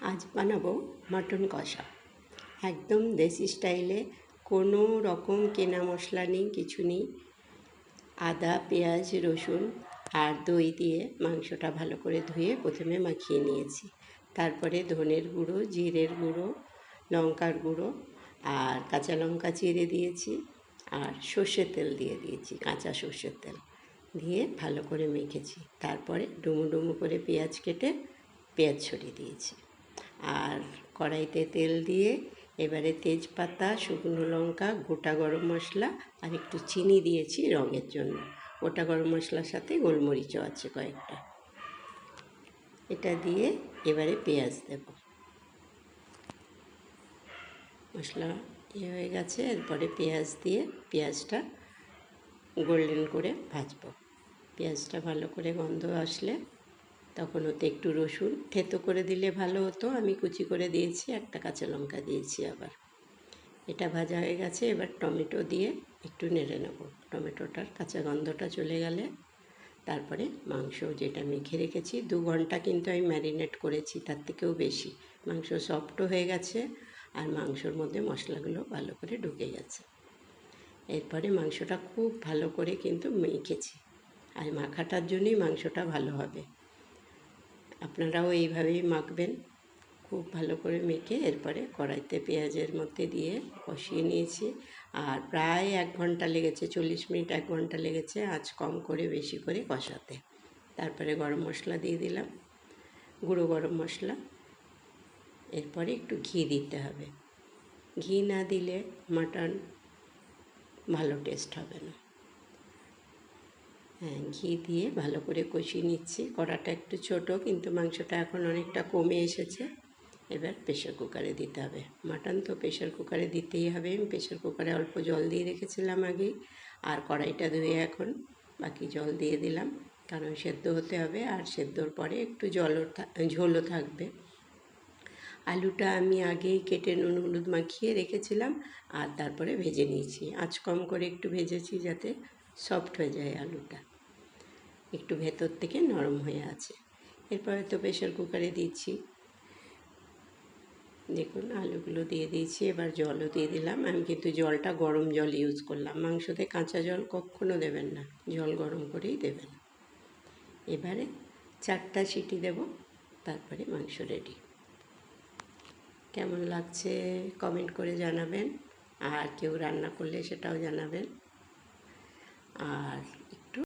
আজ বানাবো মটন কষা, একদম দেশি স্টাইলে। কোনো রকম কেনা মশলা নেই, কিছু নেই। আদা, পেঁয়াজ, রসুন আর দই দিয়ে মাংসটা ভালো করে ধুয়ে প্রথমে মাখিয়ে নিয়েছি। তারপরে ধনের গুঁড়ো, জিরের গুঁড়ো, লঙ্কার গুঁড়ো আর কাঁচা লঙ্কা চিড়ে দিয়েছি, আর সর্ষের তেল দিয়ে দিয়েছি, কাঁচা সর্ষের তেল দিয়ে ভালো করে মেখেছি। তারপরে ডুমো ডুমো করে পেঁয়াজ কেটে পেঁয়াজ ছড়িয়ে দিয়েছি। আর কড়াইতে তেল দিয়ে এবারে তেজপাতা, শুকনো লঙ্কা, গোটা গরম মশলা আর একটু চিনি দিয়েছি রঙের জন্য। গোটা গরম মশলার সাথে গোলমরিচও আছে কয়েকটা। এটা দিয়ে এবারে পেঁয়াজ দেব। মশলা হয়ে গেছে, এরপরে পেঁয়াজ দিয়ে পেঁয়াজটা গোল্ডেন করে ভাজবো। পেঁয়াজটা ভালো করে গন্ধ আসলে তখন ওতে একটু রসুন থেতো করে দিলে ভালো হতো, আমি কুচি করে দিয়েছি, একটা কাঁচা লঙ্কা দিয়েছি আবার। এটা ভাজা হয়ে গেছে, এবার টমেটো দিয়ে একটু নেড়ে নেব। টমেটোটার কাঁচা গন্ধটা চলে গেলে তারপরে মাংস যেটা মেখে রেখেছি, 2 ঘন্টা কিন্তু আমি ম্যারিনেট করেছি, তার থেকেও বেশি। মাংস সফটও হয়ে গেছে আর মাংসর মধ্যে মশলাগুলো ভালো করে ঢুকে গেছে। এরপরে মাংসটা খুব ভালো করে কিন্তু মেখেছি, আর মাখাটার জন্যই মাংসটা ভালো হবে। আপনারাও এইভাবেই মাখবেন, খুব ভালো করে মেখে এরপরে কড়াইতে পেঁয়াজের মধ্যে দিয়ে কষিয়ে নিয়েছি। আর প্রায় 1 ঘন্টা লেগেছে, 40 মিনিট 1 ঘন্টা লেগেছে আঁচ কম করে বেশি করে কষাতে। তারপরে গরম মশলা দিয়ে দিলাম, গুঁড়ো গরম মশলা। এরপরে একটু ঘি দিতে হবে, ঘি না দিলে মাটন ভালো টেস্ট হবে না। হ্যাঁ, ঘি দিয়ে ভালো করে কষিয়ে নিচ্ছি। কড়াটা একটু ছোট, কিন্তু মাংসটা এখন অনেকটা কমে এসেছে। এবার প্রেশার কুকারে দিতে হবে। মাটন তো প্রেশার কুকারে দিতেই হবে। আমি প্রেশার কুকারে অল্প জল দিয়ে রেখেছিলাম আগেই, আর কড়াইটা ধুয়ে এখন বাকি জল দিয়ে দিলাম, কারণ সেদ্ধ হতে হবে, আর সেদ্ধর পরে একটু ঝোলও থাকবে। আলুটা আমি আগেই কেটে নুন হলুদ মাখিয়ে রেখেছিলাম, আর তারপরে ভেজে নিয়েছি। আঁচ কম করে একটু ভেজেছি যাতে সফট হয়ে যায় আলুটা, একটু ভেতর থেকে নরম হয়ে আছে। এরপরে তো প্রেশার কুকারে দিচ্ছি, দেখুন আলুগুলো দিয়ে দিয়েছি। এবার জলও দিয়ে দিলাম। আমি কিন্তু জলটা গরম জল ইউজ করলাম, মাংসতে কাঁচা জল কখনো দেবেন না, জল গরম করেই দেবেন। এবারে 4টা সিটি দেব, তারপরে মাংস রেডি। কেমন লাগছে কমেন্ট করে জানাবেন, আর কেউ রান্না করলে সেটাও জানাবেন। আর